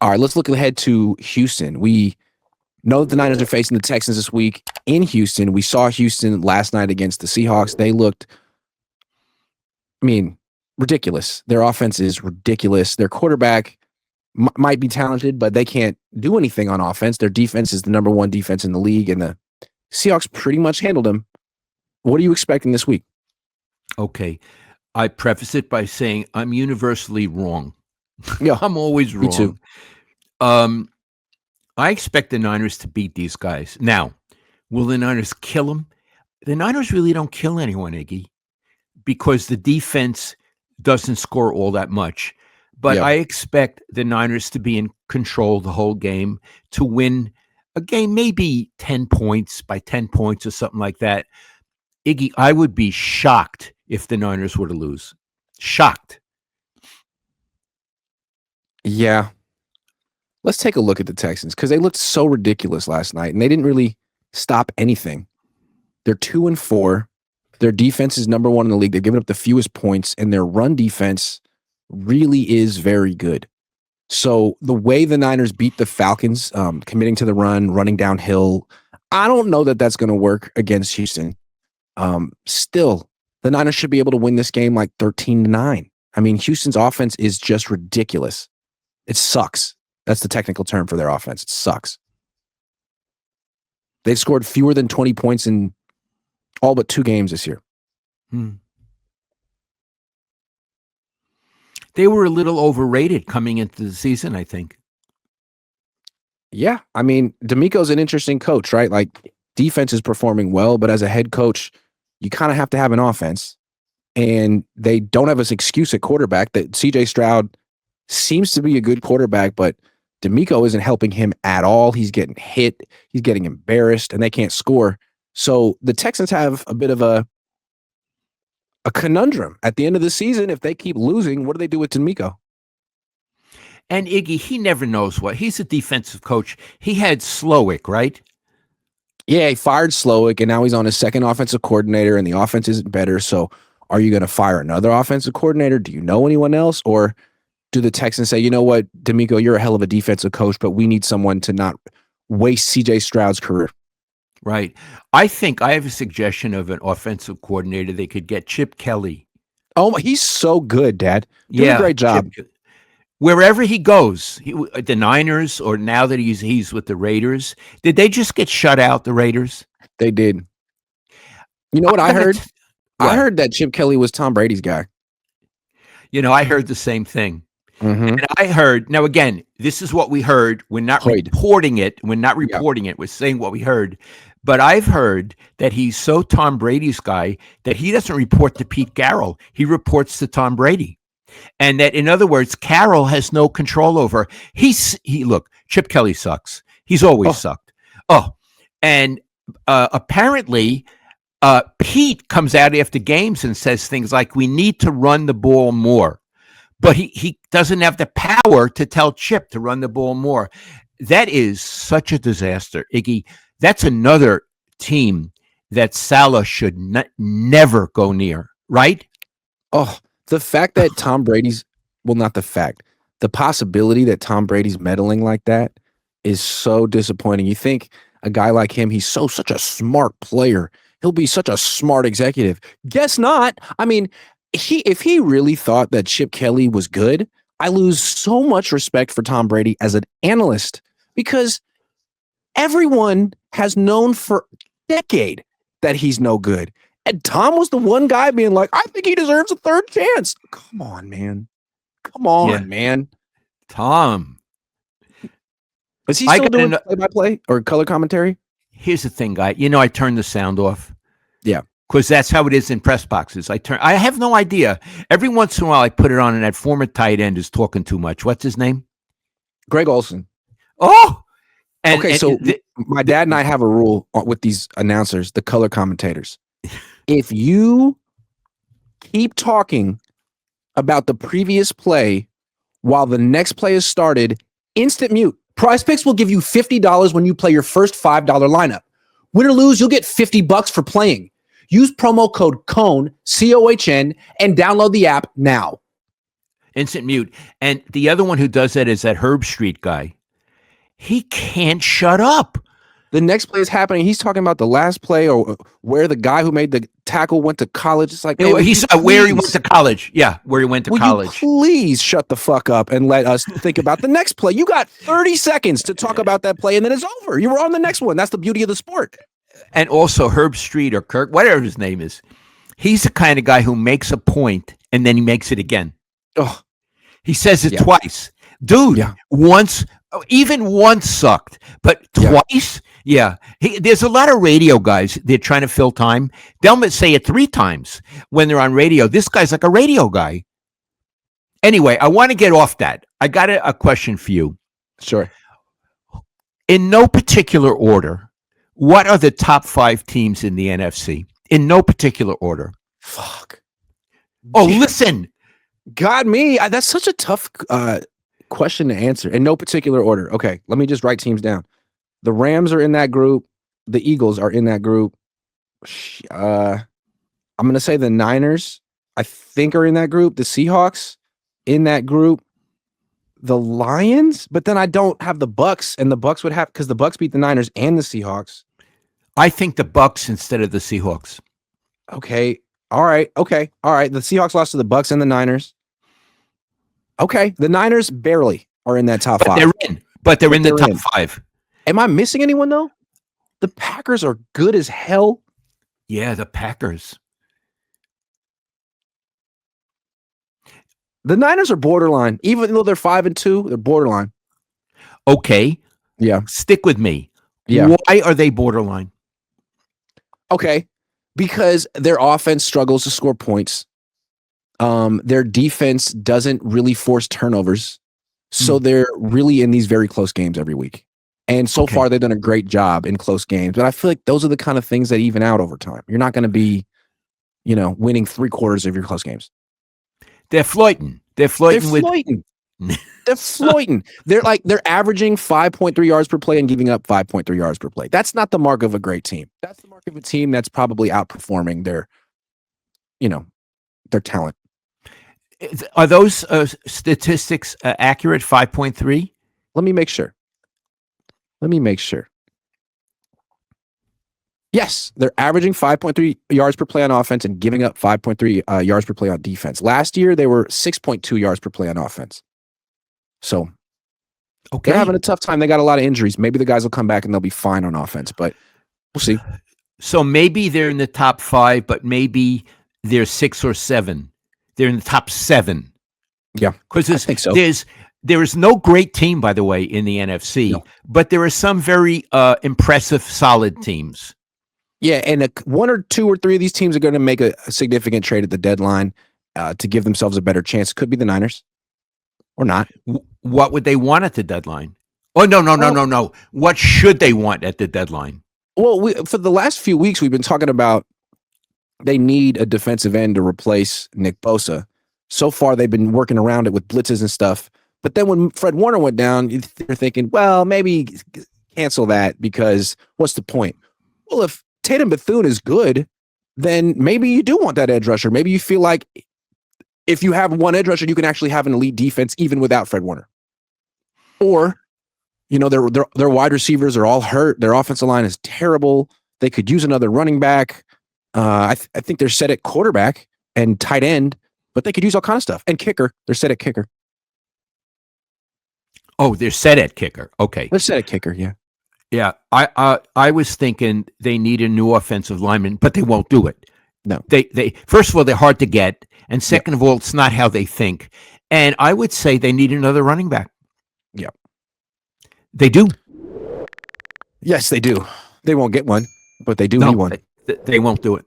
All right, let's look ahead to Houston. We know that the Niners are facing the Texans this week in Houston. We saw Houston last night against the Seahawks. They looked, ridiculous. Their offense is ridiculous. Their quarterback might be talented, but they can't do anything on offense. Their defense is the number one defense in the league, and the Seahawks pretty much handled them. What are you expecting this week? Okay. I preface it by saying I'm universally wrong. Yeah, I'm always wrong. Me too. I expect the Niners to beat these guys. Now, will the Niners kill them? The Niners really don't kill anyone, Iggy, because the defense doesn't score all that much. But I expect the Niners to be in control the whole game, to win a game, maybe 10 points by 10 points or something like that. Iggy, I would be shocked if the Niners were to lose. Shocked. Yeah. Let's take a look at the Texans because they looked so ridiculous last night, and they didn't really stop anything. They're 2-4. Their defense is number one in the league. They've given up the fewest points, and their run defense really is very good. So the way the Niners beat the Falcons, committing to the run, running downhill, I don't know that that's going to work against Houston. Still, the Niners should be able to win this game like 13-9. Houston's offense is just ridiculous. It sucks. That's the technical term for their offense. It sucks. They've scored fewer than 20 points in all but 2 games this year. They were a little overrated coming into the season, I think. Yeah. D'Amico's an interesting coach, right? Like, defense is performing well, but as a head coach, you kind of have to have an offense. And they don't have an excuse at quarterback. That C.J. Stroud seems to be a good quarterback, but D'Amico isn't helping him at all. He's getting hit. He's getting embarrassed, and they can't score. So the Texans have a bit of a conundrum at the end of the season. If they keep losing, what do they do with D'Amico? And Iggy, he never knows what. He's a defensive coach. He had Slowick, right? Yeah, he fired Slowick, and now he's on his second offensive coordinator, and the offense isn't better. So are you going to fire another offensive coordinator? Do you know anyone else? Or do the Texans say, you know what, D'Amico, you're a hell of a defensive coach, but we need someone to not waste C.J. Stroud's career? Right. I think I have a suggestion of an offensive coordinator. They could get Chip Kelly. Oh, he's so good, Dad. Doing a great job. Wherever he goes, the Niners, or now that he's with the Raiders, did they just get shut out, the Raiders? They did. You know what I heard? I heard that Chip Kelly was Tom Brady's guy. I heard the same thing. Mm-hmm. And I heard, now again, this is what we heard. We're not reporting it. We're not reporting it. We're saying what we heard. But I've heard that he's so Tom Brady's guy that he doesn't report to Pete Carroll. He reports to Tom Brady. And that, in other words, Carroll has no control over. Look, Chip Kelly sucks. He's always sucked. And apparently Pete comes out after games and says things like, we need to run the ball more. But he doesn't have the power to tell Chip to run the ball more. That is such a disaster, Iggy. That's another team that Salah should never go near, right? Oh, the fact that Tom Brady's, the possibility that Tom Brady's meddling like that is so disappointing. You think a guy like him, he's such a smart player. He'll be such a smart executive. Guess not. If he really thought that Chip Kelly was good, I lose so much respect for Tom Brady as an analyst, because everyone has known for a decade that he's no good. And Tom was the one guy being like, I think he deserves a third chance. Come on, man. Man. Tom. Is he still doing play-by-play or color commentary? Here's the thing, guy. I turned the sound off. Yeah. Because that's how it is in press boxes. I have no idea. Every once in a while, I put it on, and that former tight end is talking too much. What's his name? Greg Olson. Oh! My dad and I have a rule with these announcers, the color commentators. If you keep talking about the previous play while the next play is started, instant mute. PrizePicks will give you $50 when you play your first $5 lineup. Win or lose, you'll get $50 for playing. Use promo code Cohn, COHN, and download the app now. Instant mute. And the other one who does that is that Herb Street guy. He can't shut up. The next play is happening. He's talking about the last play or where the guy who made the tackle went to college. It's like, man, he's where he went to college. Yeah, where he went to college. Will you please shut the fuck up and let us think about the next play? You got 30 seconds to talk about that play, and then it's over. You were on the next one. That's the beauty of the sport. And also Herb Street or Kirk, whatever his name is, he's the kind of guy who makes a point and then he makes it again. Oh, he says it twice. Dude, even once sucked, but twice? Yeah. There's a lot of radio guys, they're trying to fill time. They'll say it 3 times when they're on radio. This guy's like a radio guy. Anyway, I want to get off that. I got a question for you. Sure. In no particular order, what are the top 5 teams in the NFC? In no particular order. Fuck. Oh, listen. God, me. That's such a tough question to answer. In no particular order. Okay, let me just write teams down. The Rams are in that group. The Eagles are in that group. I'm going to say the Niners, I think, are in that group. The Seahawks in that group. The Lions, but then I don't have the Bucks, and the Bucks would have, because the Bucks beat the Niners and the Seahawks. I think the Bucks instead of the Seahawks. Okay. All right. Okay. All right. The Seahawks lost to the Bucks and the Niners. Okay. The Niners barely are in that top 5. They're in the top 5. Am I missing anyone though? The Packers are good as hell. Yeah, the Packers. The Niners are borderline. Even though they're 5-2, they're borderline. Okay. Yeah. Stick with me. Yeah. Why are they borderline? Okay. Because their offense struggles to score points. Their defense doesn't really force turnovers. So they're really in these very close games every week. And so far, they've done a great job in close games. But I feel like those are the kind of things that even out over time. You're not going to be, winning 3/4 of your close games. They're floating. They're floating. They're floating. They're averaging 5.3 yards per play and giving up 5.3 yards per play. That's not the mark of a great team. That's the mark of a team that's probably outperforming their talent. Are those statistics accurate? 5.3? Let me make sure. Yes, they're averaging 5.3 yards per play on offense and giving up 5.3 yards per play on defense. Last year, they were 6.2 yards per play on offense. So they're having a tough time. They got a lot of injuries. Maybe the guys will come back and they'll be fine on offense, but we'll see. So maybe they're in the top 5, but maybe they're 6 or 7. They're in the top 7. Yeah, because I think so. There is no great team, by the way, in the NFC, but there are some very impressive, solid teams. Yeah, and 1 or 2 or 3 of these teams are going to make a significant trade at the deadline to give themselves a better chance. Could be the Niners or not. What would they want at the deadline? Oh, no. What should they want at the deadline? Well, for the last few weeks, we've been talking about they need a defensive end to replace Nick Bosa. So far, they've been working around it with blitzes and stuff. But then when Fred Warner went down, they're thinking, well, maybe cancel that because what's the point? Well, if Tatum Bethune is good, then maybe you do want that edge rusher. Maybe you feel like if you have one edge rusher, you can actually have an elite defense even without Fred Warner. Or, their wide receivers are all hurt. Their offensive line is terrible. They could use another running back. I think they're set at quarterback and tight end, but they could use all kind of stuff. And kicker, they're set at kicker. Oh, they're set at kicker. Okay. They're set at kicker, yeah. Yeah, I was thinking they need a new offensive lineman, but they won't do it. No. They first of all, they're hard to get, and second of all, it's not how they think. And I would say they need another running back. Yeah. They do. Yes, they do. They won't get one, but they do need one. They won't do it.